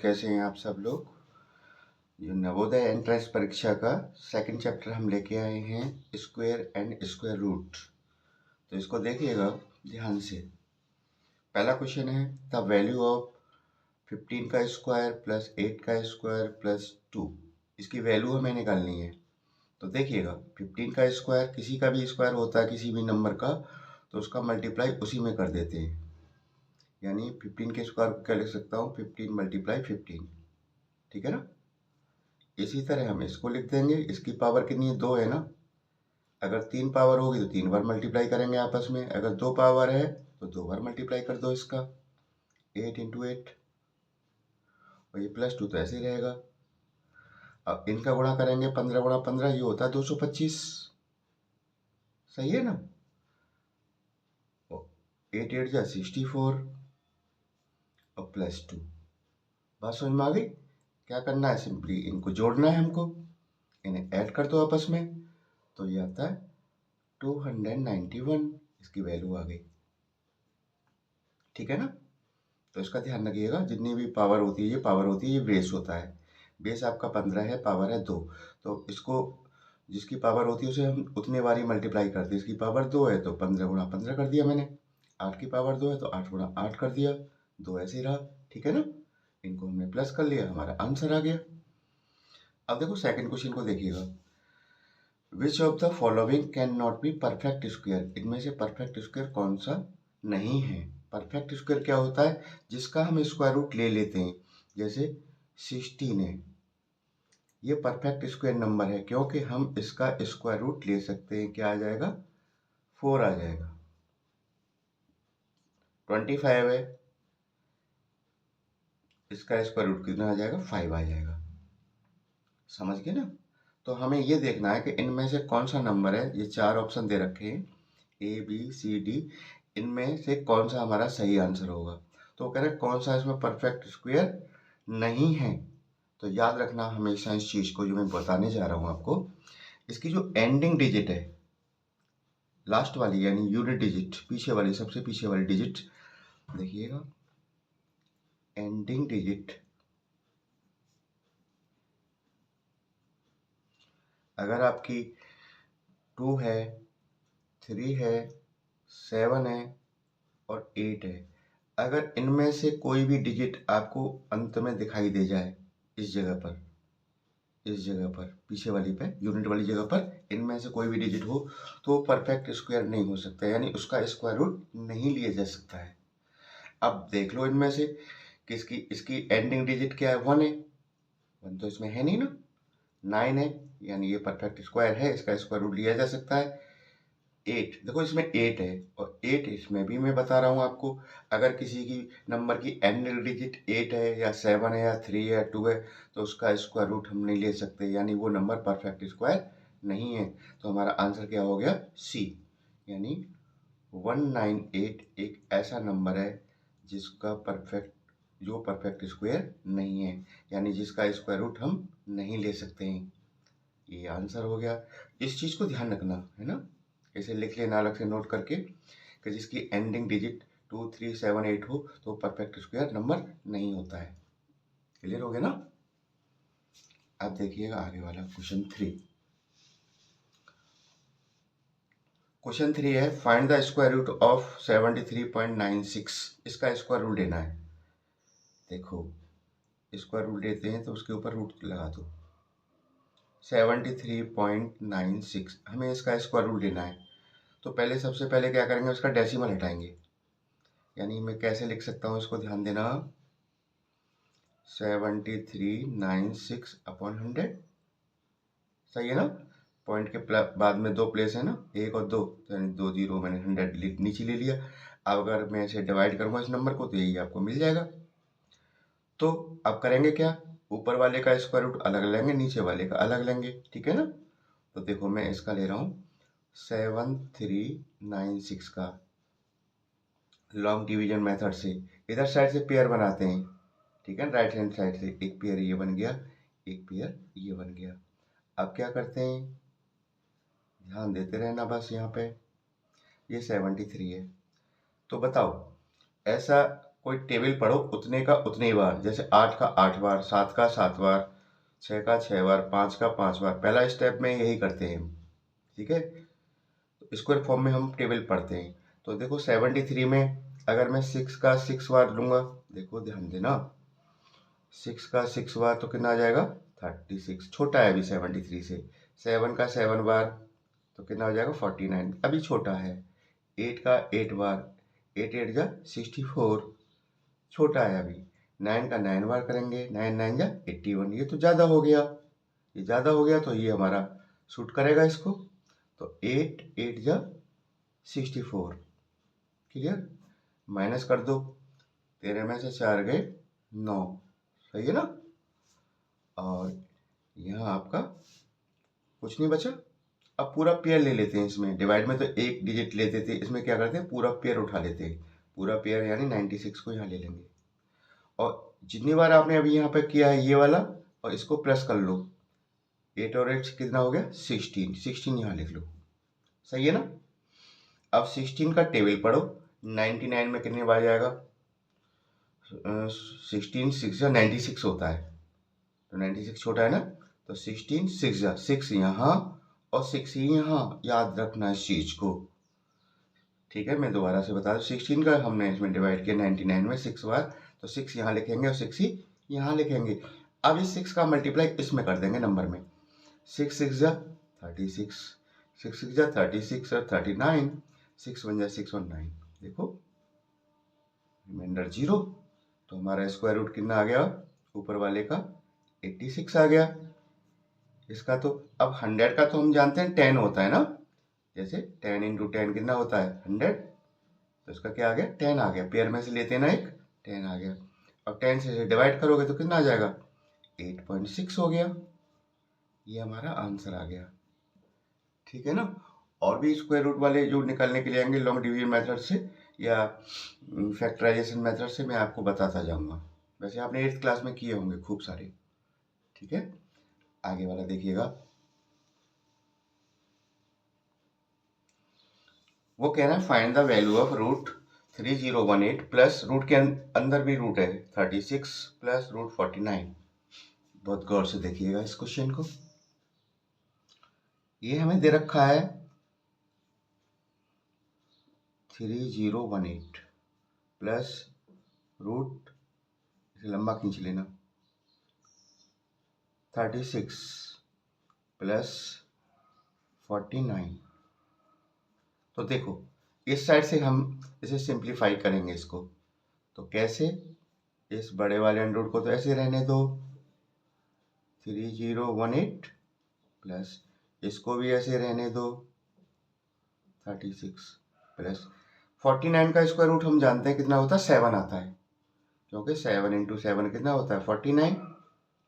कैसे हैं आप सब लोग। जो नवोदय एंट्रेंस परीक्षा का सेकंड चैप्टर हम लेके आए हैं, स्क्वायर एंड स्क्वायर रूट। तो इसको देखिएगा ध्यान से। पहला क्वेश्चन है द वैल्यू ऑफ 15 का स्क्वायर प्लस 8 का स्क्वायर प्लस 2। इसकी वैल्यू हमें निकालनी है। तो देखिएगा 15 का स्क्वायर किसी का भी स्क्वायर होता है, किसी भी नंबर का, तो उसका मल्टीप्लाई उसी में कर देते हैं। यानी 15 के स्क्वायर को क्या लिख सकता हूँ, 15 मल्टीप्लाई 15। ठीक है ना। इसी तरह हम इसको लिख देंगे। इसकी पावर कितनी है, 2 है ना। अगर 3 पावर होगी तो 3 बार मल्टीप्लाई करेंगे आपस में। अगर 2 पावर है तो 2 बार मल्टीप्लाई कर दो इसका, 8 इंटू 8। और ये प्लस 2 तो ऐसे ही रहेगा। अब इनका गुणा करेंगे, 15 गुणा 15 ये होता है 225। सही है ना। 8 8 जा 64 और प्लस 2। बात समझ में आ गई। क्या करना है, सिंपली इनको जोड़ना है हमको। इन्हें ऐड कर दो आपस में, तो ये आता है 291। इसकी वैल्यू आ गई। ठीक है ना। तो इसका ध्यान रखिएगा, जितनी भी पावर होती है, ये पावर होती है, ये बेस होता है। बेस आपका 15 है, पावर है 2। तो इसको जिसकी पावर होती है उसे हम उतने बार ही मल्टीप्लाई करते हैं। इसकी पावर 2 है तो 15 गुणा 15 कर दिया मैंने। 8 की पावर 2 है तो 8 गुणा 8 कर दिया। 2 ऐसे ही रहा। ठीक है ना। इनको हमने प्लस कर लिया, हमारा आंसर आ गया। अब देखो सेकंड क्वेश्चन को देखिएगा। Which of the following can not be perfect square. इनमें से परफेक्ट स्क्वायर कौन सा नहीं है। परफेक्ट स्क्वायर क्या होता है, जिसका हम स्क्वायर रूट ले लेते हैं। जैसे 16 है, ये परफेक्ट स्क्वायर नंबर है क्योंकि हम इसका स्क्वायर रूट ले सकते हैं। क्या आ जाएगा, 4 आ जाएगा। 25 है, इसका स्क्वायर रूट कितना आ जाएगा, 5 आ जाएगा। समझ गए ना। तो हमें ये देखना है कि इनमें से कौन सा नंबर है। ये 4 ऑप्शन दे रखे हैं, ए बी सी डी। इनमें से कौन सा हमारा सही आंसर होगा। तो कह रहे कौन सा इसमें परफेक्ट स्क्वायर नहीं है। तो याद रखना हमेशा इस चीज को, जो मैं बताने जा रहा हूं आपको। इसकी जो एंडिंग डिजिट है, लास्ट वाली यानी यूनिट डिजिट, पीछे वाली, सबसे पीछे वाली डिजिट देखिएगा। एंडिंग डिजिट अगर आपकी 2 है, 3 है, 7 है और 8 है, अगर इनमें से कोई भी डिजिट आपको अंत में दिखाई दे जाए, इस जगह पर, इस जगह पर, पीछे वाली पे, यूनिट वाली जगह पर इनमें से कोई भी डिजिट हो, तो परफेक्ट स्क्वायर नहीं हो सकता, यानी उसका स्क्वायर रूट नहीं लिया जा सकता है। अब देख लो इनमें से किसकी, इसकी एंडिंग डिजिट क्या है, 1 है। 1 तो इसमें है नहीं ना। 9 है, यानी ये परफेक्ट स्क्वायर है, इसका स्क्वायर रूट लिया जा सकता है। 8, देखो इसमें 8 है और 8 इसमें भी मैं बता रहा हूँ आपको। अगर किसी की नंबर की एंडिंग डिजिट 8 है या 7 है या 3 है या 2 है, तो उसका स्क्वायर रूट हम नहीं ले सकते, यानी वो नंबर परफेक्ट स्क्वायर नहीं है। तो हमारा आंसर क्या हो गया, सी। यानी 198 एक ऐसा नंबर है जिसका जो परफेक्ट स्क्वायर नहीं है, यानी जिसका स्क्वायर रूट हम नहीं ले सकते हैं। ये आंसर हो गया। इस चीज को ध्यान रखना है ना। इसे लिख लेना अलग से नोट करके कि जिसकी एंडिंग डिजिट 2 3 7 8 हो तो परफेक्ट स्क्वायर नंबर नहीं होता है। क्लियर हो गया ना। अब देखिएगा आगे वाला क्वेश्चन 3। क्वेश्चन 3 है find the square root of 73.96। इसका स्क्वायर रूट लेना है। देखो स्क्वायर रूट लेते हैं तो उसके ऊपर रूट लगा दो। 73.96 हमें इसका स्क्वायर रूट लेना है। तो पहले, सबसे पहले क्या करेंगे, उसका डेसिमल हटाएंगे। यानी मैं कैसे लिख सकता हूँ, इसको ध्यान देना। 7396 अपॉन 100। सही है ना। पॉइंट के बाद में 2 प्लेस है ना, 1 और 2, यानी 2 जीरो मैंने 100 नीचे ले लिया। अब अगर मैं इसे डिवाइड करूंगा इस नंबर को तो यही आपको मिल जाएगा। तो अब करेंगे क्या, ऊपर वाले का स्क्वायर रूट अलग लेंगे, नीचे वाले का अलग लेंगे। ठीक है ना। तो देखो मैं इसका ले रहा हूँ 7396 का लॉन्ग डिवीजन मेथड से। इधर साइड से पेयर बनाते हैं। ठीक है, राइट हैंड साइड से एक पेयर ये बन गया, एक पेयर ये बन गया। अब क्या करते हैं, ध्यान देते रहना बस। यहाँ पे ये 73 है। तो बताओ ऐसा कोई टेबल पढ़ो उतने का उतने ही बार, जैसे 8 का 8 बार, 7 का 7 बार, 6 का 6 बार, 5 का 5 बार। पहला स्टेप में यही करते हैं हम, ठीक है। तो स्क्वायर फॉर्म में हम टेबल पढ़ते हैं। तो देखो 73 में अगर मैं 6 का 6 बार लूँगा, देखो ध्यान देना, 6 का 6 बार तो कितना आ जाएगा 36, छोटा है अभी 73 से। 7 का 7 बार तो कितना हो जाएगा 49, अभी छोटा है। 8 का 8 बार, 8 8 जा 64, छोटा है अभी। 9 का 9 बार करेंगे, 9 9 जा 81, ये तो ज़्यादा हो गया, ये ज़्यादा हो गया तो ये हमारा सूट करेगा इसको। तो 8 8 जा 64, क्लियर। माइनस कर दो, 13 में से 4 गए 9, सही है ना। और यहाँ आपका कुछ नहीं बचा। अब पूरा पेयर ले लेते हैं, इसमें डिवाइड में तो एक डिजिट लेते थे, इसमें क्या करते हैं पूरा पेयर उठा लेते हैं। पूरा पेयर यानी 96 को यहाँ ले लेंगे, और जितनी बार आपने अभी यहाँ पे किया है ये वाला, और इसको प्लस कर लो। 8 और 8 कितना हो गया 16, 16 यहाँ लिख लो, सही है ना। अब 16 का टेबल पढ़ो, 99 में कितने बार जाएगा, 16 6 या 96 होता है, तो 96 छोटा है ना, तो 16 6 या 6 यहाँ और 6 ही यहाँ, याद रखना इस चीज़ को, ठीक है। मैं दोबारा से बता दूँ, 16 का हमने इसमें डिवाइड किया 99 में 6 बार, तो 6 यहाँ लिखेंगे और 6 ही यहाँ लिखेंगे। अब इस 6 का मल्टीप्लाई इसमें कर देंगे नंबर में, 6 6 जा 36, 6 6 जा 36 और 39, 6 1 जा 6 और 9, देखो रिमाइंडर 0। तो हमारा स्क्वायर रूट कितना आ गया ऊपर वाले का 86 आ गया। इसका तो अब 100 का तो हम जानते हैं 10 होता है ना, जैसे 10 इंटू 10 कितना होता है 100, तो इसका क्या आ गया 10 आ गया, पेयर में से लेते हैं ना एक, 10 आ गया। और 10 से डिवाइड करोगे तो कितना आ जाएगा 8.6 हो गया, ये हमारा आंसर आ गया, ठीक है ना। और भी स्क्वायर रूट वाले जो निकालने के लिए आएंगे लॉन्ग डिवीजन मेथड से या फैक्टराइजेशन मेथड से, मैं आपको बताता जाऊंगा। वैसे आपने 8th क्लास में किए होंगे खूब सारे, ठीक है। आगे वाला देखिएगा, वो कह रहा है find the value of root 3018 plus root के अंदर भी रूट है 36 प्लस रूट 49। बहुत गौर से देखिएगा इस क्वेश्चन को, ये हमें दे रखा है 3018 प्लस रूट, इसे लंबा खींच लेना, 36 प्लस 49। तो देखो इस साइड से हम इसे सिंप्लीफाई करेंगे इसको, तो कैसे, इस बड़े वाले अंडर को तो ऐसे रहने दो 3018 प्लस इसको भी ऐसे रहने दो 36 प्लस 49 का स्क्वायर रूट हम जानते हैं कितना होता है 7 आता है, क्योंकि 7 इंटू 7 कितना होता है 49,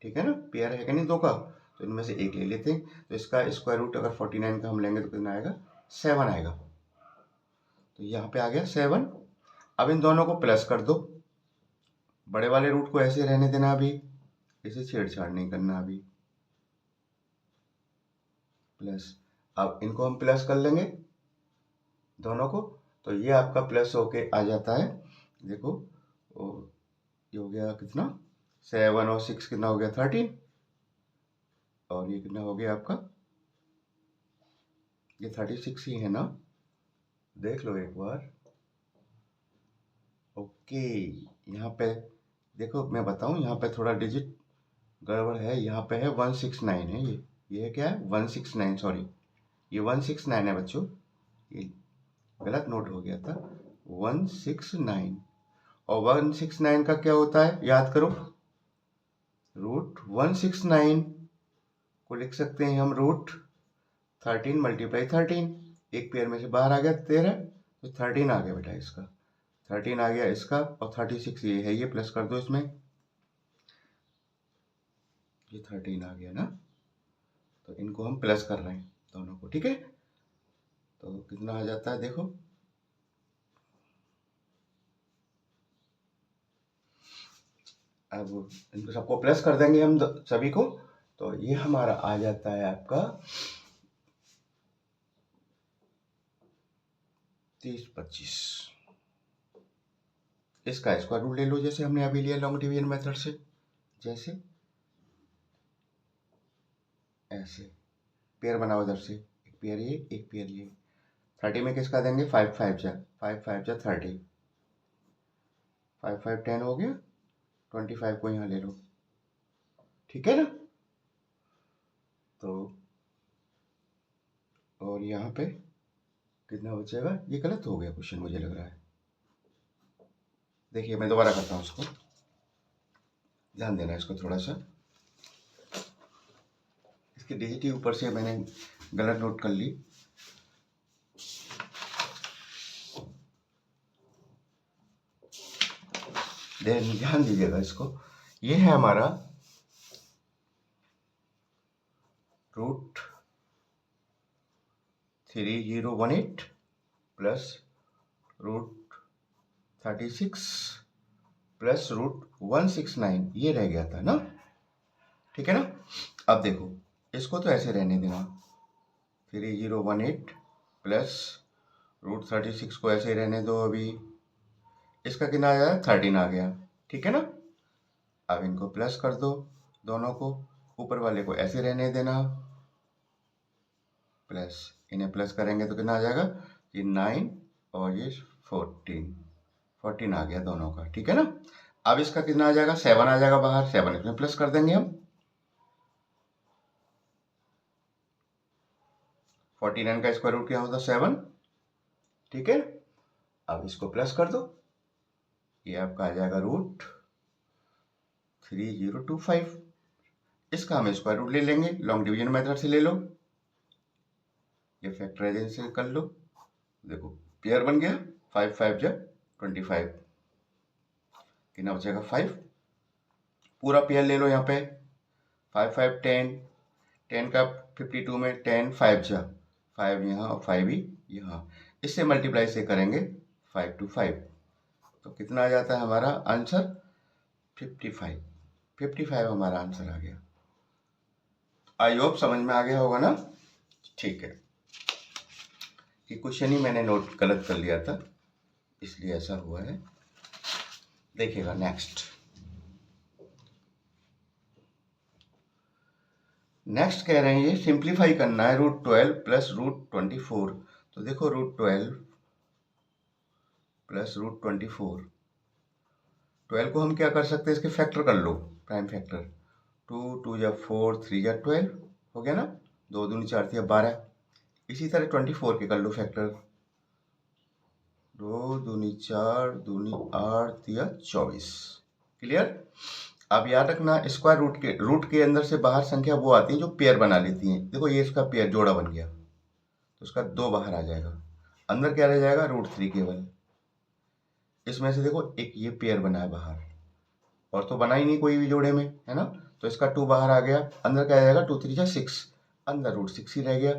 ठीक है ना। पेयर है कि नहीं दो का, तो इनमें से एक ले लेते हैं। तो इसका स्क्वायर रूट अगर 49 का हम लेंगे तो कितना आएगा 7 आएगा, तो यहाँ पे आ गया 7। अब इन दोनों को प्लस कर दो, बड़े वाले रूट को ऐसे रहने देना, अभी इसे छेड़छाड़ नहीं करना अभी, प्लस। अब इनको हम प्लस कर लेंगे दोनों को, तो ये आपका प्लस होके आ जाता है, देखो ये हो गया कितना 7 और 6 कितना हो गया 13, और ये कितना हो गया आपका, ये 36 ही है ना, देख लो एक बार। ओके, यहाँ पे देखो मैं बताऊँ, यहाँ पे थोड़ा डिजिट गड़बड़ है, यहाँ पे है 169 है, ये है क्या है 169, सॉरी ये 169 है बच्चों, ये गलत नोट हो गया था 169। और 169 का क्या होता है याद करो, रूट 169 को लिख सकते हैं हम रूट 13 मल्टीप्लाई 13, एक पेयर में से बाहर आ गया 13, तो 13 आ गया बेटा, इसका 13 आ गया इसका, और 36 ये है, ये प्लस कर दो इसमें, ये 13 आ गया ना, तो इनको हम प्लस कर रहे हैं दोनों को, ठीक है। तो कितना आ जाता है देखो, अब इनको सबको प्लस कर देंगे हम सभी को, तो ये हमारा आ जाता है आपका 30 25, इसका स्क्वायर रूट ले लो, जैसे हमने अभी लिया लॉन्ग डिवीजन मेथड से, जैसे ऐसे पेयर बनाओ इधर से, एक पेयर ये एक पेयर ये। 30 में किसका देंगे, 5 5 जा 5 5 जा 30, 5 5 10 हो गया, 25 को यहाँ ले लो, ठीक है ना। तो और यहाँ पे कितना बचेगा, ये गलत हो गया क्वेश्चन मुझे लग रहा है। देखिए मैं दोबारा करता हूँ उसको, ध्यान देना इसको थोड़ा सा, इसकी डिजिट ही ऊपर से मैंने गलत नोट कर ली। ध्यान दीजिएगा इसको, ये है हमारा root 3018 plus root 36 plus root 169, ये रह गया था ना, ठीक है ना। अब देखो इसको तो ऐसे रहने देना, 3018 प्लस रूट 36 को ऐसे रहने दो, अभी इसका कितना आ जाएगा, 13 आ गया, ठीक है ना। अब इनको प्लस कर दो दोनों को, ऊपर वाले को ऐसे रहने देना, प्लस इन्हें प्लस करेंगे तो कितना आ जाएगा, ये 9 और ये 14 आ गया दोनों का, ठीक है ना। अब इसका कितना आ जाएगा, 7 आ जाएगा बाहर, 7 इसमें प्लस कर देंगे हम, 49 का स्क्वायर रूट क्या होता है, 7, ठीक है। अब इसको प्लस कर दो, ये आपका आ जाएगा रूट 3025, इसका हम स्क्वायर रूट ले लेंगे, लॉन्ग डिवीजन मेथड से ले लो, ये फैक्टराइजेशन से कर लो, देखो पेयर बन गया, 5 5 जा 25, कितना बचेगा 5, पूरा पेयर ले लो यहाँ पे, 5 5 10, 10 का 52 में 10 5 जा 5 यहाँ और 5 ही यहाँ, इससे मल्टीप्लाई से करेंगे 5 to 5, तो कितना आ जाता है हमारा आंसर 55 हमारा आंसर आ गया। आई होप समझ में आ गया होगा ना, ठीक है। ये क्वेश्चन ही मैंने नोट गलत कर लिया था, इसलिए ऐसा हुआ है। देखिएगा नेक्स्ट कह रहे हैं ये सिंप्लीफाई करना है, रूट 12 प्लस रूट 24, तो देखो रूट 12 प्लस रूट 24, 12 को हम क्या कर सकते हैं, इसके फैक्टर कर लो, प्राइम फैक्टर, 2 2 या 4 3 या 12 हो गया ना, 2 दूनी 4 या 12, इसी तरह 24 के कर लो फैक्टर, 2 दूनी 4 दूनी 8 या 24, क्लियर। अब याद रखना स्क्वायर रूट के अंदर से बाहर संख्या वो आती है जो पेयर बना लेती हैं, देखो ये इसका पेयर जोड़ा बन गया, तो उसका 2 बाहर आ जाएगा, अंदर क्या रह जाएगा, रूट 3 केवल, इसमें से देखो एक ये पेयर बना है बाहर, और तो बना ही नहीं कोई भी जोड़े में, है ना, तो इसका 2 बाहर आ गया, अंदर क्या आ जाएगा, 2 3 जा 6, अंदर रूट 6 ही रह गया,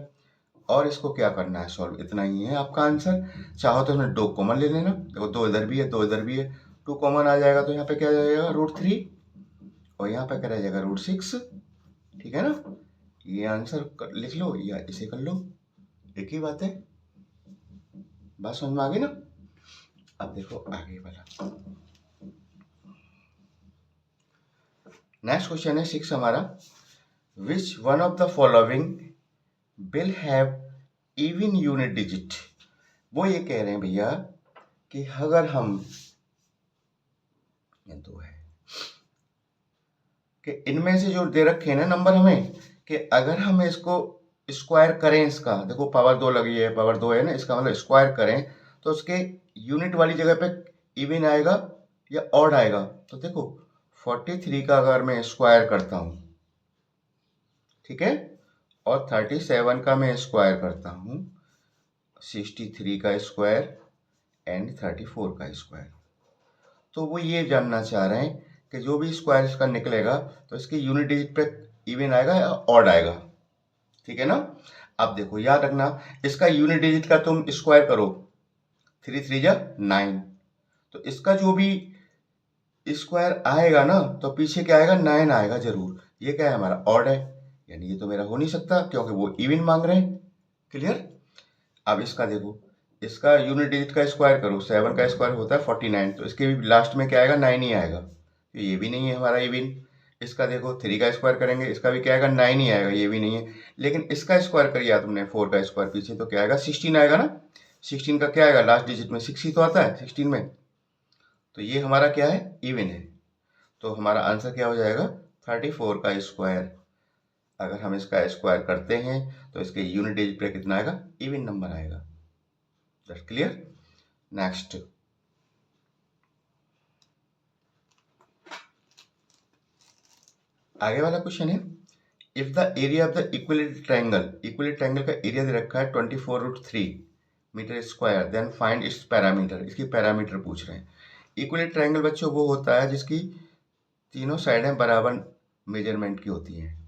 और इसको क्या करना है सॉल्व, इतना ही है आपका आंसर। चाहो तो इसमें 2 कॉमन ले लेना, देखो 2 इधर भी है 2 इधर भी है, 2 कॉमन आ जाएगा तो यहाँ पे क्या आ जाएगा, रूट 3, और यहाँ पे क्या रह जाएगा, रूट 6, ठीक है ना। ये आंसर लिख लो या इसे कर लो, एक ही बात है, बात समझ में आ गई ना। अब देखो आगे वाला, नेक्स्ट क्वेश्चन है 6 हमारा, which one of the following will have even unit digit, वो ये कह रहे हैं भैया कि अगर हम, ये 2 है कि इनमें से जो दे रखे हैं ना नंबर हमें, कि अगर हम इसको स्क्वायर करें, इसका देखो पावर 2 लगी है, पावर 2 है ना, इसका मतलब स्क्वायर करें तो उसके यूनिट वाली जगह पे इवन आएगा या ऑड आएगा, तो देखो 43 का अगर मैं स्क्वायर करता हूँ, ठीक है, और 37 का मैं स्क्वायर करता हूँ, 63 का स्क्वायर एंड 34 का स्क्वायर, तो वो ये जानना चाह रहे हैं कि जो भी स्क्वायर इसका निकलेगा तो इसकी यूनिट डिजिट पे इवन आएगा या ऑड आएगा, ठीक है ना। अब देखो याद रखना, इसका यूनिट डिजिट का तुम स्क्वायर करो, 3 3 जा 9, तो इसका जो भी स्क्वायर आएगा ना तो पीछे क्या आएगा, 9 आएगा जरूर, ये क्या है हमारा ऑड है, यानी ये तो मेरा हो नहीं सकता क्योंकि वो इवन मांग रहे हैं, क्लियर। अब इसका देखो इसका यूनिट डिजिट का स्क्वायर करो, 7 का स्क्वायर होता है 49, तो इसके भी लास्ट में क्या आएगा, 9 ही आएगा। तो ये भी नहीं है हमारा इवन। इसका देखो 3 का स्क्वायर करेंगे, इसका भी क्या आएगा, 9 ही आएगा, ये भी नहीं है। लेकिन इसका स्क्वायर करिए तुमने 4 का स्क्वायर पीछे, तो क्या आएगा, 16 आएगा ना। 16 का क्या आएगा, लास्ट डिजिट में 6 ही तो आता है 16 में। तो ये हमारा क्या है, इवन है। तो हमारा आंसर क्या हो जाएगा, 34 का स्क्वायर। अगर हम इसका स्क्वायर करते हैं तो इसके यूनिट डिजिट पे कितना आएगा, इवन नंबर आएगा। That's clear. नेक्स्ट, आगे वाला क्वेश्चन है, if the area of the equilateral triangle का एरिया दे रखा है 24√3 metre square, then find its parameter. इसकी पैरामीटर पूछ रहे हैं। इक्विलेटरल ट्रायंगल बच्चों वो होता है जिसकी तीनों साइडें बराबर मेजरमेंट की होती हैं,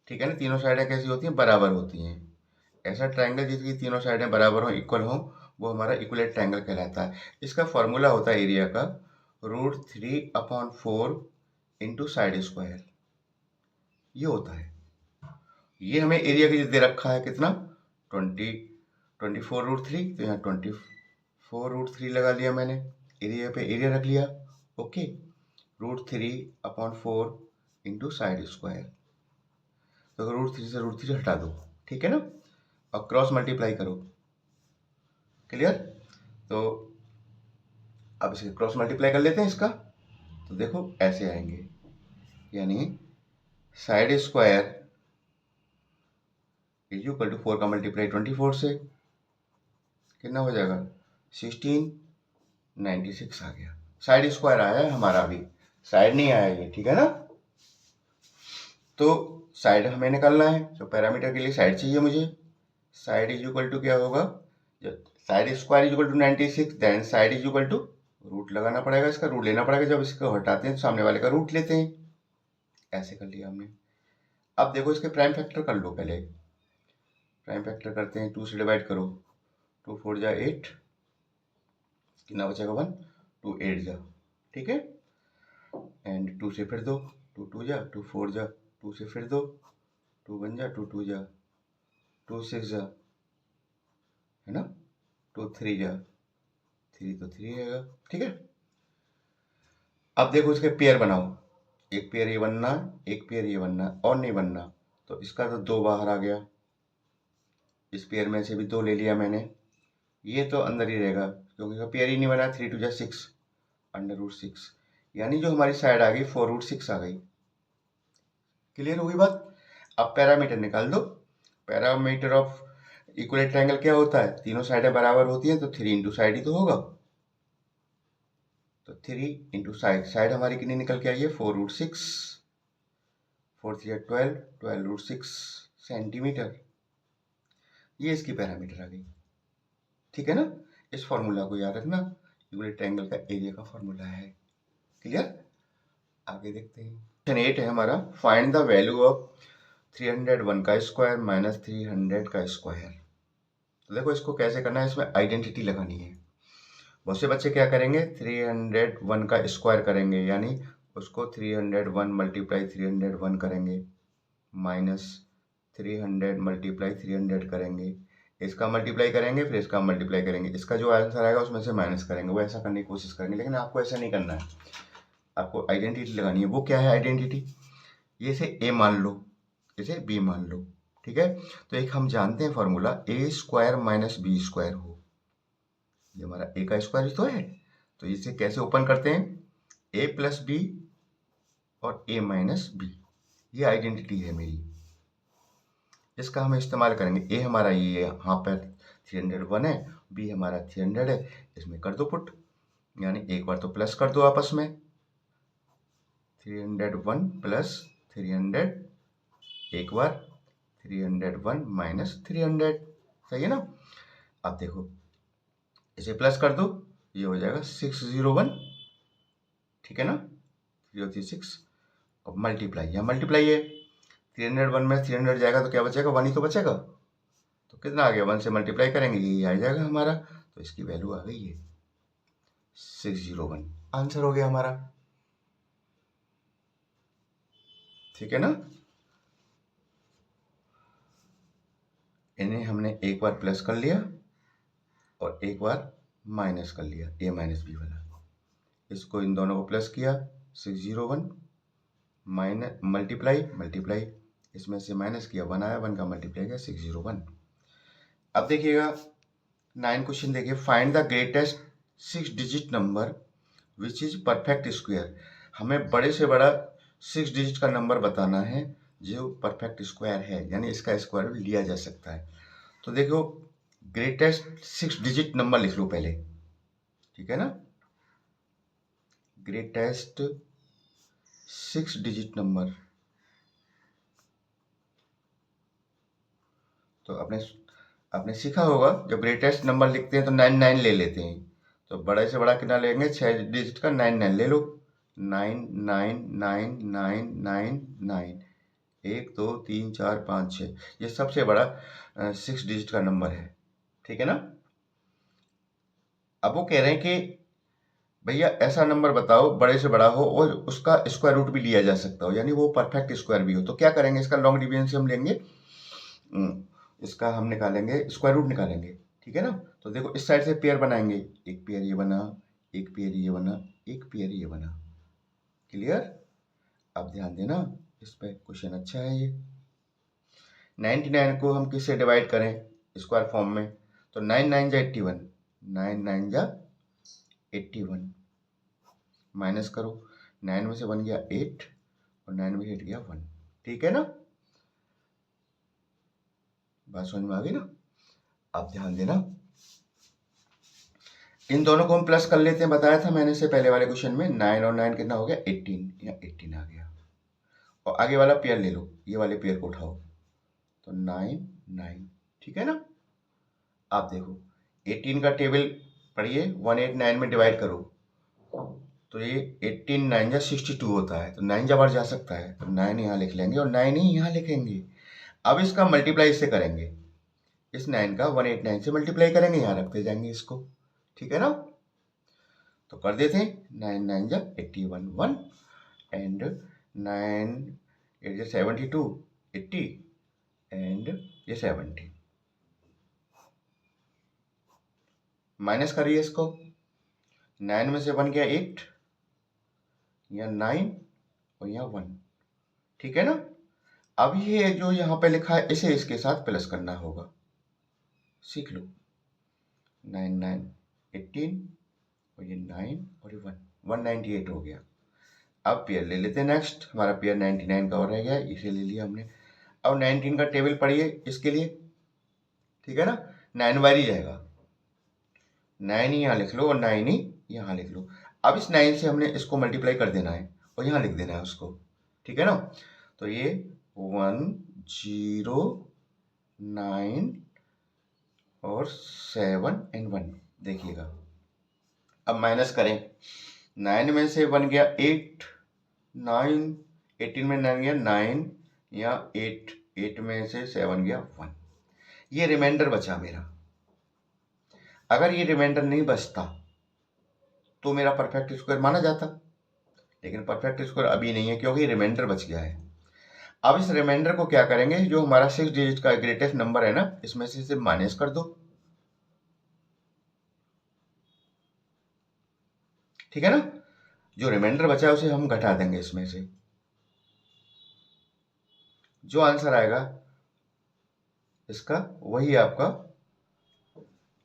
ठीक है ना। तीनों साइडें कैसी होती हैं, बराबर होती हैं। ऐसा ट्रायंगल जिसकी तीनों साइडें बराबर हो, इक्वल हो, वो हमारा इक्विलेटरल ट्रायंगल कहलाता है। इसका फॉर्मूला होता है एरिया का √3/4 इंटू साइड स्क्वायर, ये होता है। ये हमें एरिया की दे रखा है कितना, 24√3, तो यहाँ 24√3 लगा लिया मैंने, एरिया पे एरिया रख लिया। ओके, √3/4 इंटू साइड स्क्वायर, तो √3 से √3 हटा दो, ठीक है ना, और क्रॉस मल्टीप्लाई करो। क्लियर। तो अब इसे क्रॉस मल्टीप्लाई कर लेते हैं इसका, तो देखो ऐसे आएंगे, यानी side square is equal to 4 का मल्टीप्लाई 24 से कितना हो जाएगा, 1696 आ गया। साइड स्क्वायर आया है हमारा, अभी साइड नहीं आया ये, ठीक है ना। तो साइड हमें निकालना है, तो पैरामीटर के लिए साइड चाहिए मुझे। साइड इज इक्वल टू क्या होगा, जब side square is equal to 96, then side is equal to root लगाना पड़ेगा, इसका रूट लेना पड़ेगा। जब इसको हटाते हैं तो सामने वाले का रूट लेते हैं। ऐसे कर लिया हमने। अब देखो इसके प्राइम फैक्टर कर लो पहले। प्राइम फैक्टर करते हैं, 2 से डिवाइड करो, 2 4 जा 8, कितना बचेगा 1, 2 8 जा, ठीक है। एंड 2 से फिर दो, 2 2 जा, 2 4 जा, 2 से फिर दो, 2 1 जा, 2 2 जा, 2 6 जा, है ना, 2 3 जा, 3 तो 3 रहेगा, ठीक है। अब देखो इसके पेयर बनाओ, एक पेयर ये बनना, एक पेयर ये बनना, और नहीं बनना, तो इसका तो 2 बाहर आ गया, इस पेयर में से भी 2 ले लिया मैंने, ये तो अंदर ही रहेगा क्योंकि पेयर ही नहीं बना। 3 2 जा 6, √6, यानी जो हमारी साइड आ गई 4√6 आ गई। क्लियर होगी बात। अब पैरामीटर निकाल दो। पैरामीटर ऑफ इक्विलेटरल ट्रायंगल क्या होता है, तीनों साइडें बराबर होती हैं, तो 3 इंटू साइड ही तो होगा। तो 3 इंटू साइड, साइड हमारी कितनी निकल के आई है, 4√6, 4 3 12, 12√6 सेंटीमीटर। ये इसकी पैरामीटर आ गई, ठीक है ना। इस फॉर्मूला को याद रखना, इक्विलेटरल ट्रायंगल का एरिया का फॉर्मूला है। क्लियर। आगे देखते हैं, क्वेश्चन 8 है हमारा, फाइंड द वैल्यू ऑफ 301 का स्क्वायर माइनस 300 का स्क्वायर। तो देखो इसको कैसे करना है, इसमें आइडेंटिटी लगानी है। बहुत से बच्चे क्या करेंगे, 301 का स्क्वायर करेंगे, यानी उसको 301 मल्टीप्लाई 301 करेंगे, माइनस 300 मल्टीप्लाई 300 करेंगे, इसका मल्टीप्लाई करेंगे, फिर इसका मल्टीप्लाई करेंगे, इसका जो आंसर आएगा उसमें से माइनस करेंगे। वो ऐसा करने की कोशिश करेंगे, लेकिन आपको ऐसा नहीं करना है, आपको आइडेंटिटी लगानी है। वो क्या है आइडेंटिटी, ये से ए मान लो, इसे बी मान लो, ठीक है। तो एक हम जानते हैं फॉर्मूला, ए स्क्वायर माइनस बी स्क्वायर हो, ये हमारा ए का स्क्वायर तो है। तो इसे कैसे ओपन करते हैं, ए प्लस बी और ए माइनस बी, ये आइडेंटिटी है मेरी, इसका हम इस्तेमाल करेंगे। ए हमारा ये यहाँ पर 301 है, बी हमारा 300 है, इसमें कर दो पुट, यानी एक बार तो प्लस कर दो आपस में, 301 प्लस 300, एक बार 301 माइनस 300, सही है ना। अब देखो इसे प्लस कर दो, ये हो जाएगा 601, ठीक है ना, 036, अब मल्टीप्लाई, यहाँ मल्टीप्लाई है, 301 में 300 जाएगा तो क्या बचेगा, 1 ही तो बचेगा, तो कितना आ गया, 1 से मल्टीप्लाई करेंगे ये आ जाएगा हमारा, तो इसकी वैल्यू आ गई है 601, आंसर हो गया हमारा, ठीक है ना। इन्हें हमने एक बार प्लस कर लिया, और एक बार माइनस कर लिया a माइनस बी वाला। इसको इन दोनों को प्लस किया 601 माइनस मल्टीप्लाई इसमें से माइनस किया 1 आया, 1 का मल्टीप्लाई किया 601। अब देखिएगा 9 क्वेश्चन देखिए, find the greatest 6 digit number which is perfect square. हमें बड़े से बड़ा 6 डिजिट का नंबर बताना है जो परफेक्ट स्क्वायर है, यानी इसका स्क्वायर भी लिया जा सकता है। तो देखो ग्रेटेस्ट 6 डिजिट नंबर लिख लो पहले, ठीक है ना। ग्रेटेस्ट 6 डिजिट नंबर, तो आपने सीखा होगा जब ग्रेटेस्ट नंबर लिखते हैं तो 99 ले लेते हैं। तो बड़े से बड़ा कितना लेंगे, 6 डिजिट का 99 ले लो। 999999, 1 2 3 4 5 6, ये सबसे बड़ा 6 डिजिट का नंबर है, ठीक है ना। अब वो कह रहे हैं कि भैया ऐसा नंबर बताओ बड़े से बड़ा हो और उसका स्क्वायर रूट भी लिया जा सकता हो, यानी वो परफेक्ट स्क्वायर भी हो। तो क्या करेंगे, इसका लॉन्ग डिवीजन से हम लेंगे, इसका हम निकालेंगे स्क्वायर रूट निकालेंगे, ठीक है ना। तो देखो इस साइड से पेयर बनाएंगे, एक पेयर ये बना, एक पेयर ये बना, एक पेयर ये बना। क्लियर। अब ध्यान देना इस पे, क्वेश्चन अच्छा है ये। 99 को हम किससे डिवाइड करें स्क्वायर फॉर्म में, तो 9 9 जा 81, 9 9 जा 81, माइनस करो, 9 में से 1 गया 8 और 9 में से 8 गया 1, ठीक है ना। बात समझ में आ गई ना। अब ध्यान देना इन दोनों को हम प्लस कर लेते हैं, बताया था मैंने से पहले वाले क्वेश्चन में। 9 और 9 कितना हो गया 18, या 18 आ गया। और आगे वाला पेयर ले लो, ये वाले पेयर को उठाओ, तो 9 9, ठीक है ना। आप देखो 18 का टेबल पढ़िए, 189 में डिवाइड करो, तो ये 18 9 जा 62 होता है, तो 9 जा बार जा सकता है, तो 9 यहाँ लिख लेंगे और 9 ही यहाँ लिखेंगे। अब इसका मल्टीप्लाई इससे करेंगे, इस 9 का 189 से मल्टीप्लाई करेंगे, यहाँ रखते जाएंगे इसको, ठीक है ना। तो कर देते हैं, 9 9 जा 81 1 एंड 9 8 जा 72 80 एंड ये 70। माइनस करिए इसको, 9 में से 1 गया 8, यहाँ 9 और यहाँ 1, ठीक है ना। अब ये जो यहाँ पे लिखा है इसे इसके साथ प्लस करना होगा, सीख लो। 9 9 18 और ये 9 और ये 1, 198 हो गया। अब पेयर ले लेते हैं नेक्स्ट, हमारा पेयर 99 का और रह गया, इसे ले लिया हमने। अब 19 का टेबल पढ़िए इसके लिए, ठीक है ना। 9 बार ही जाएगा, 9 ही यहाँ लिख लो और 9 ही यहाँ लिख लो। अब इस 9 से हमने इसको मल्टीप्लाई कर देना है और यहाँ लिख देना है उसको, ठीक है ना। तो ये 109 और 7 एंड 1, देखिएगा। अब माइनस करें, 9 में से 1 गया 8, 9 18 में 9 गया 9, यहाँ 8 में से 7 गया 1, ये रिमाइंडर बचा मेरा। अगर ये रिमाइंडर नहीं बचता तो मेरा परफेक्ट स्क्वायर माना जाता, लेकिन परफेक्ट स्क्वायर अभी नहीं है क्योंकि रिमाइंडर बच गया है। अब इस रिमाइंडर को क्या करेंगे, जो हमारा 6 डिजिट का ग्रेटेस्ट नंबर है ना, इसमें से इसे माइनस कर दो, ठीक है ना। जो रिमाइंडर बचा है उसे हम घटा देंगे इसमें से, जो आंसर आएगा इसका वही आपका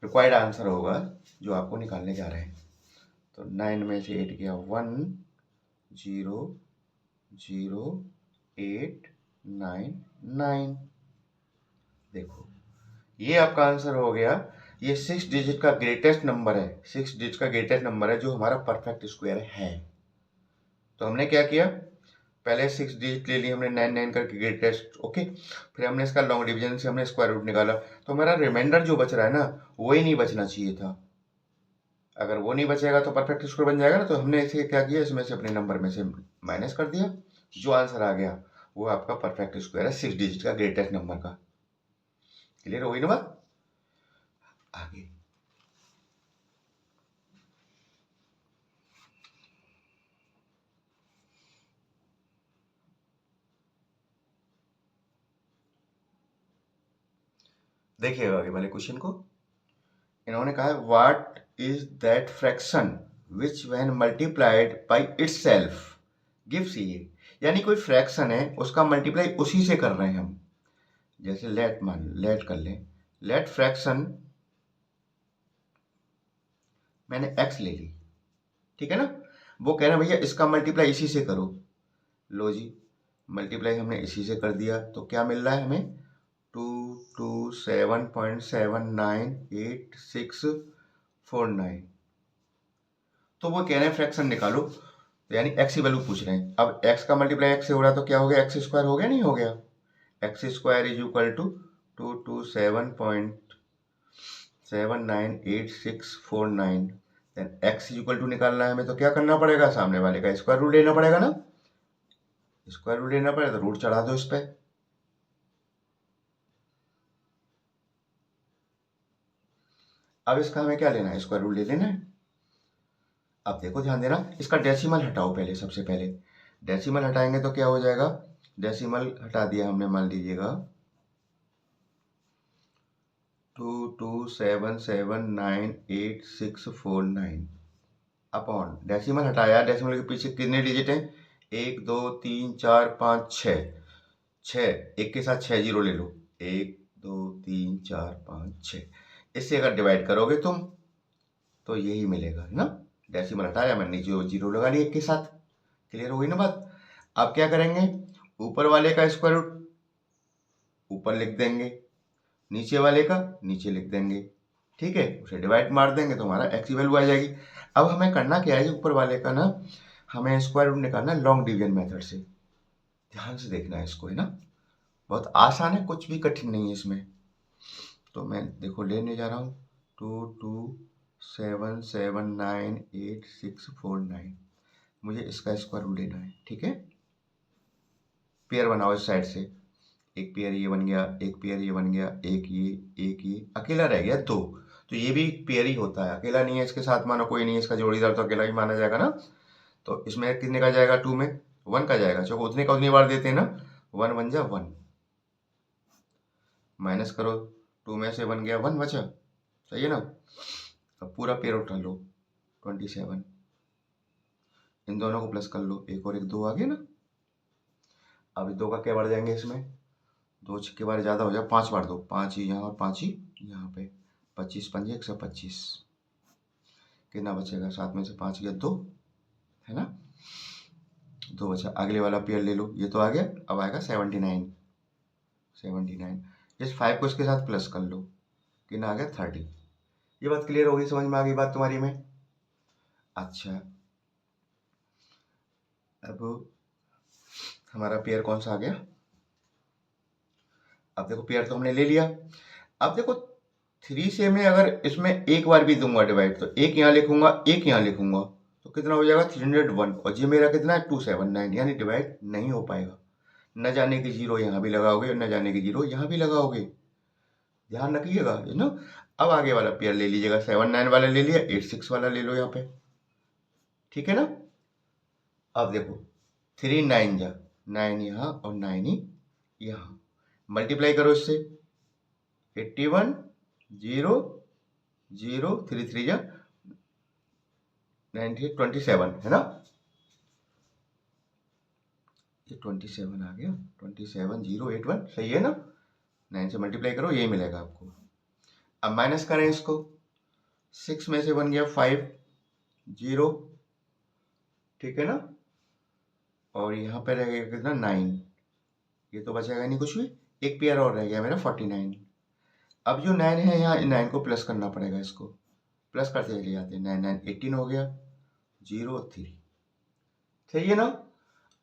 रिक्वायर्ड आंसर होगा जो आपको निकालने जा रहे हैं। तो 9 में से 8 गया 1 0 0 8 9 9, देखो ये आपका आंसर हो गया। ये 6 डिजिट का ग्रेटेस्ट नंबर है, 6 डिजिट का ग्रेटेस्ट नंबर है जो हमारा परफेक्ट स्क्वायर है। तो हमने क्या किया, पहले 6 डिजिट ले लिए हमने 9 9 करके ग्रेटेस्ट, ओके। फिर हमने इसका लॉन्ग डिवीजन से हमने स्क्वायर रूट निकाला, तो हमारा रिमाइंडर जो बच रहा है ना वही नहीं बचना चाहिए था। अगर वो नहीं बचेगा तो परफेक्ट स्क्वायर बन जाएगा ना। तो हमने इसे क्या किया, इसमें से अपने नंबर में से माइनस कर दिया, जो आंसर आ गया वो आपका परफेक्ट स्क्वायर है 6 डिजिट का ग्रेटेस्ट नंबर का। क्लियर हो गई ना बात। आगे देखिएगा आगे वाले क्वेश्चन को। इन्होंने कहा what is that fraction which when multiplied by itself gives ये, यानी कोई फ्रैक्शन है उसका मल्टीप्लाई उसी से कर रहे हैं हम। जैसे लेट कर लें, लेट फ्रैक्शन मैंने x ले ली, ठीक है ना, वो कह रहे हैं भैया इसका मल्टीप्लाई इसी से करो। लो जी, मल्टीप्लाई हमने इसी से कर दिया तो क्या मिल रहा है हमें 227.798649। तो वो कह रहे हैं फ्रैक्शन निकालो, तो यानी x की वैल्यू पूछ रहे हैं। अब x का मल्टीप्लाई x से हो रहा है तो क्या हो गया, एक्स स्क्वायर हो गया नहीं हो गया, X square is equal to 227.798649। Then x is equal to निकालना है हमें तो क्या करना पड़ेगा, सामने वाले का स्क्वायर रूट लेना पड़ेगा ना, स्क्वायर रूट लेना पड़ेगा तो रूट चढ़ा दो इस पर। अब इसका हमें क्या लेना है, स्क्वायर रूट ले लेना है। अब देखो ध्यान देना, इसका डेसिमल हटाओ पहले, सबसे पहले डेसिमल हटाएंगे तो क्या हो जाएगा, डेसिमल हटा दिया हमने, मान लीजिएगा 227798649 अपॉन डेसिमल हटाया, डेसिमल के पीछे कितने डिजिट हैं, 1 2 3 4 5 6, 6 एक के साथ 6 जीरो ले लो, 1 2 3 4 5 6, इससे अगर डिवाइड करोगे तुम तो यही मिलेगा है ना। डेसिमल हटाया मैंने, जीरो जीरो लगा लिया एक के साथ, क्लियर हो गई ना बात। अब क्या करेंगे, ऊपर वाले का स्क्वायर रूट ऊपर लिख देंगे, नीचे वाले का नीचे लिख देंगे, ठीक है, उसे डिवाइड मार देंगे तो हमारा एक्स की वैल्यू आ जाएगी। अब हमें करना क्या है, ऊपर वाले का ना हमें स्क्वायर रूट निकालना है लॉन्ग डिवीजन मेथड से। ध्यान से देखना है इसको, है ना, बहुत आसान है, कुछ भी कठिन नहीं है इसमें। तो मैं देखो लेने जा रहा हूँ 227798649, मुझे इसका स्क्वायर रूट लेना है, ठीक है। पेयर बनाओ इस साइड से, एक पेयर ये बन गया, एक पेयर ये बन गया, एक ये अकेला रह गया दो, तो ये भी पेयर ही होता है, अकेला नहीं है, इसके साथ मानो कोई नहीं है इसका जोड़ीदार तो अकेला ही माना जाएगा ना। तो इसमें कितने का जाएगा, 2 में 1 का जाएगा, चलो उतने का उतनी बार देते हैं ना, 1 बन जा 1, माइनस करो 2 में से 1 गया 1 बचा, सही है ना। अब पूरा पेयर उठा लो 27, इन दोनों को प्लस कर लो, एक और एक 2 आ गया ना। अब 2 का क्या बढ़ जाएंगे इसमें, 2 छक्के बार ज़्यादा हो जाए, 5 बार दो, 5 ही यहाँ और 5 ही यहाँ पे, 25 पंजे 125, कितना बचेगा, 7 में से 5 गया 2, है ना, 2 बचा। अगले वाला पेयर ले लो, ये तो आ गया, अब आएगा 79, इस 5 को इसके साथ प्लस कर लो, कितना आ गया 30। ये बात क्लियर होगी, समझ में आ गई बात तुम्हारी में। अच्छा, अब हमारा पेयर कौन सा आ गया, अब देखो पेयर तो हमने ले लिया। अब देखो 3 से मैं अगर इसमें एक बार भी दूंगा डिवाइड, तो एक यहाँ लिखूंगा एक यहाँ लिखूंगा, तो कितना हो जाएगा 301, और ये मेरा कितना है 279, यानी डिवाइड नहीं हो पाएगा। न जाने की जीरो यहाँ भी लगाओगे, न जाने की जीरो यहाँ भी लगाओगे, ध्यान रखिएगा, है ना। अब आगे वाला पेयर ले लीजिएगा, 79 वाला ले लिया, 86 वाला ले लो यहाँ पे, ठीक है ना। अब देखो 3 9 जा 9 यहाँ और 9 ही यहाँ, मल्टीप्लाई करो इससे, 81 0 0 3 3 जा 98 27, है ना, ये 27 आ गया, 27081, सही है ना, 9 से मल्टीप्लाई करो यही मिलेगा आपको। अब माइनस करें इसको, 6 में से 1 गया 5 0, ठीक है ना, और यहाँ पे रह गया कितना 9, ये तो बचेगा नहीं कुछ भी, एक पेयर और रह गया मेरा 49। अब जो 9 है यहाँ 9 को प्लस करना पड़ेगा, इसको प्लस करते चले जाते हैं, 9 9 18 हो गया, 0 3, सही है ना।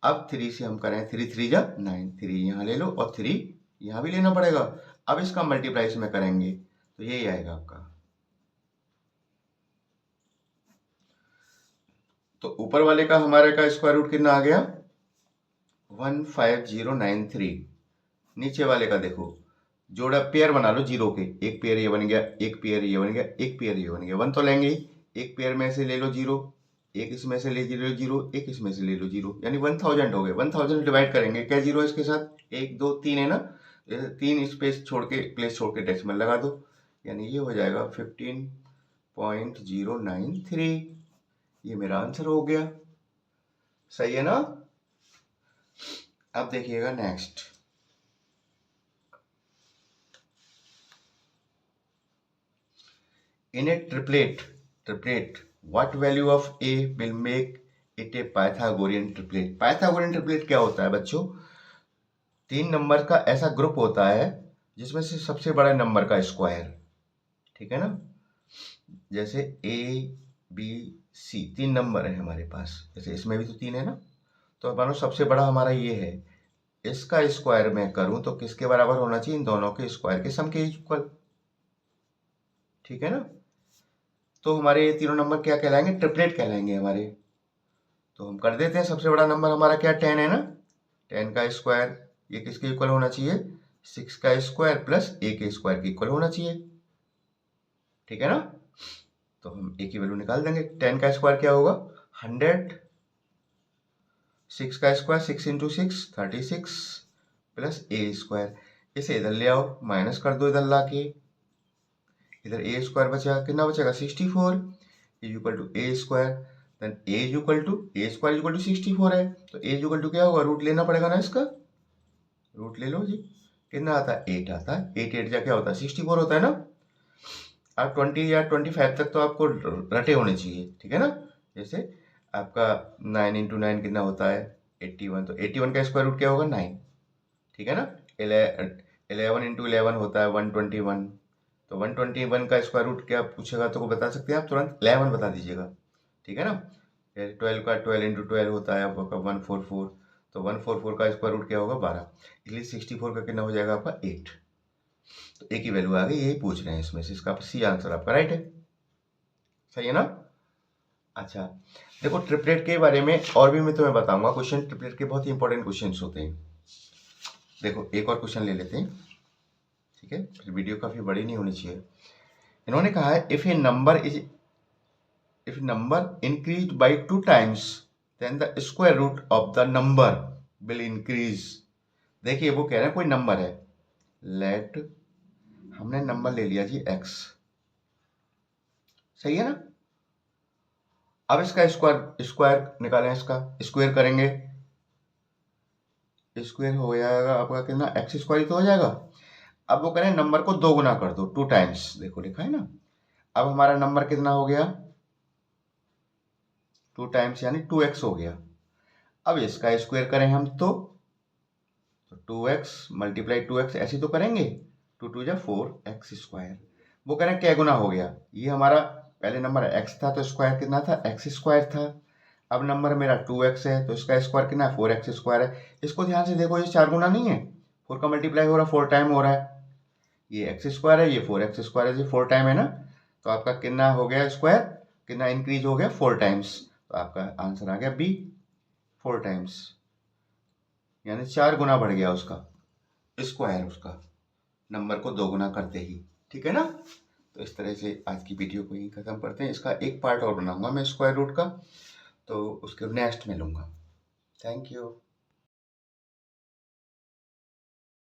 अब 3 से हम करें, 3 3 जा 9, 3 यहाँ ले लो और 3 यहाँ भी लेना पड़ेगा। अब इसका मल्टीप्लाई इसमें करेंगे तो यही आएगा आपका, तो ऊपर वाले का हमारे का स्क्वायर रूट कितना आ गया 15093, नीचे वाले का देखो जोड़ा पेयर बना लो जीरो के, एक पेयर ये बन गया, एक पेयर ये बन गया, एक पेयर ये बन गया, 1 तो लेंगे ही, एक पेयर में से ले लो जीरो, एक इसमें से ले लो जीरो, एक इसमें से ले लो जीरो, यानी 1000 हो गए। 1000 डिवाइड करेंगे, क्या जीरो है इसके साथ, 1 2 3 है ना, 3 स्पेस छोड़ के प्लेस छोड़ के डेसिमल लगा दो, यानी ये हो जाएगा 15.093। ये मेरा आंसर हो गया। सही है ना। अब देखिएगा next, in A triplet what value of A will make it A Pythagorean triplet. Pythagorean triplet क्या होता है बच्चों? 3 नंबर का ऐसा ग्रुप होता है जिसमें से सबसे बड़ा नंबर का स्क्वायर, ठीक है ना। जैसे ए बी सी 3 नंबर है हमारे पास, जैसे इसमें भी तो 3 है ना। तो मानो सबसे बड़ा हमारा ये है, इसका स्क्वायर मैं करूं तो किसके बराबर होना चाहिए? इन दोनों के स्क्वायर के सम के इक्वल, ठीक है ना। तो हमारे ये तीनों नंबर क्या कहलाएंगे? ट्रिपलेट कहलाएंगे हमारे। तो हम कर देते हैं। सबसे बड़ा नंबर हमारा क्या? 10 है ना। 10 का स्क्वायर ये किसके इक्वल होना चाहिए? 6 का स्क्वायर प्लस ए के स्क्वायर के इक्वल होना चाहिए, ठीक है ना। तो हम ए की वैल्यू निकाल देंगे। 10 का स्क्वायर क्या होगा? 100। 6 का स्क्वायर 6 इंटू 6 36 प्लस ए स्क्वायर। इसे इधर ले आओ, माइनस कर दो इधर ला के। इधर ए स्क्वायर बचा, कितना बचेगा? 64 equal to A square. Then A square equal to 64 है, तो ए इक्वल टू क्या होगा? रूट लेना पड़ेगा ना इसका। रूट ले लो जी। कितना आता है? 8 आता है। 8 8 जा क्या होता है? 64 होता है ना। आप 20 या 25 तक तो आपको रटे होने चाहिए, ठीक है ना। जैसे आपका 9 इंटू 9 कितना होता है? 81। तो 81 का स्क्वायर रूट क्या होगा? 9, ठीक है ना। 11 इंटू 11 होता है 121। तो 121 का स्क्वायर रूट क्या पूछेगा तो को बता सकते हैं आप, तुरंत 11 बता दीजिएगा, ठीक है ना। 12 का 12 इंटू 12 होता है आपका 144। तो 144 का स्क्वायर रूट क्या होगा? 12। इसलिए 64 का कितना हो जाएगा आपका? 8। तो ए की वैल्यू आ गई, यही पूछ रहे हैं इसमें से। इसका सी आंसर आपका राइट है। सही है ना। अच्छा देखो, ट्रिपलेट के बारे में और भी मैं तुम्हें बताऊंगा क्वेश्चन। ट्रिपलेट के बहुत ही इंपॉर्टेंट क्वेश्चन होते हैं। देखो एक और क्वेश्चन ले लेते हैं, ठीक है। फिर वीडियो काफी बड़ी नहीं होनी चाहिए। इन्होंने कहा है if number increase by 2 times then the square root of the number will increase. देखिए वो कह रहे हैं कोई नंबर है, लेट, हमने नंबर ले लिया जी x, सही है ना। अब इसका स्क्वायर निकालें, इसका स्क्वायर करेंगे, स्क्वायर हो जाएगा आपका कितना? एक्स स्क्वायर तो हो जाएगा। अब वो करें नंबर को 2 गुना कर दो, 2 टाइम्स, देखो लिखा है ना। अब हमारा नंबर कितना हो गया? 2 टाइम्स यानी 2x हो गया। अब इसका स्क्वायर करें हम तो 2x मल्टीप्लाई 2x ऐसे तो करेंगे, 2 2 जा 4x स्क्वायर। वो कह रहे हैं क्या गुना हो गया? ये हमारा पहले नंबर x था तो स्क्वायर कितना था? x स्क्वायर था। अब नंबर मेरा 2x है तो इसका स्क्वायर कितना है? 4x स्क्वायर है। इसको ध्यान से देखो, ये 4 गुना नहीं है, 4 का मल्टीप्लाई हो रहा है, 4 टाइम हो रहा है। ये x स्क्वायर है, ये 4x स्क्वायर है, ये 4 टाइम है ना। तो आपका कितना हो गया स्क्वायर? कितना इंक्रीज हो गया? 4 टाइम्स। तो आपका आंसर आ गया बी, 4 टाइम्स, यानी 4 गुना बढ़ गया उसका स्क्वायर, उसका नंबर को 2 गुना करते ही, ठीक है ना। तो इस तरह से आज की वीडियो को यहीं खत्म करते हैं। इसका एक पार्ट और बनाऊंगा मैं स्क्वायर रूट का, तो उसके नेक्स्ट में लूंगा। Thank you.